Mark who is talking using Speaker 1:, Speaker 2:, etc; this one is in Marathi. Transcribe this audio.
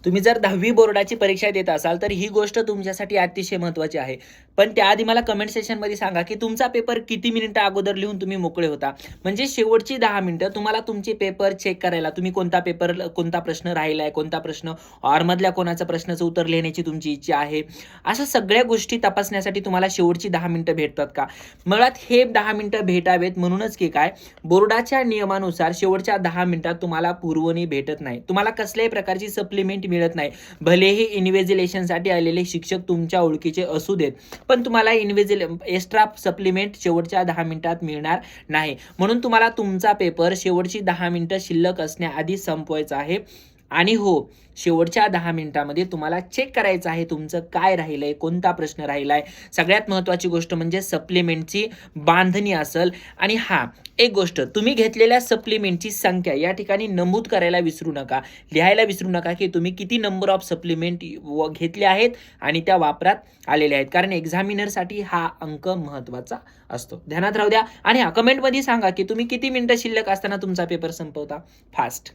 Speaker 1: तुम्ही जर 10वी बोर्डाची परीक्षा देत असाल तर ही गोष्ट तुमच्यासाठी अतिशय महत्त्वाची आहे. पण त्याआधी मला कमेंट सेक्शनमध्ये सांगा की तुमचा पेपर किती मिनिटं अगोदर लिहून तुम्ही मोकळे होता. म्हणजे शेवटची 10 मिनिटं तुम्हाला तुमचे पेपर चेक करायला, तुम्ही कोणता प्रश्न राहिलाय, कोणता प्रश्न ऑरमधल्या कोणाचा प्रश्नाचं उत्तर लिहिण्याची तुमची इच्छा आहे. अशा सगळ्या गोष्टी तपासण्यासाठी तुम्हाला शेवटची 10 मिनिटं भेटतात का? मुळात हे 10 मिनिटं भेटावेत म्हणूनच की काय, बोर्डाच्या नियमानुसार शेवटच्या 10 मिनिटात तुम्हाला पुरवणी भेटत नाही. तुम्हाला कसल्याही प्रकारची सप्लिमेंट मिळत नाही. भलेही इन्व्हिजिलेशनसाठी आलेले शिक्षक तुमच्या ओळखीचे असू देत, पण तुम्हाला एक्स्ट्रा सप्लिमेंट शेवटच्या 10 मिनिटात मिळणार नाही. म्हणून तुम्हाला तुमचा पेपर शेवटची 10 मिनिटं शिल्लक असण्याआधी संपवायचा आहे. आणि हो, शेवटच्या 10 मिनिटांमध्ये तुम्हाला चेक करायचं आहे तुमचं काय राहिलंय, कोणता प्रश्न राहिलाय. सगळ्यात महत्त्वाची गोष्ट म्हणजे सप्लिमेंटची बांधणी असेल. आणि हां, एक गोष्ट, तुम्ही घेतलेल्या सप्लिमेंटची संख्या या ठिकाणी नमूद करायला विसरू नका. लिहायला विसरू नका की तुम्ही किती नंबर ऑफ सप्लिमेंट घेतले आहेत आणि त्या वापरात आलेल्या आहेत. कारण एक्झामिनरसाठी हा अंक महत्त्वाचा असतो. ध्यानात राहू द्या. आणि हां, कमेंटमध्ये सांगा की तुम्ही किती मिनिटं शिल्लक असताना तुमचा पेपर संपवता. फास्ट.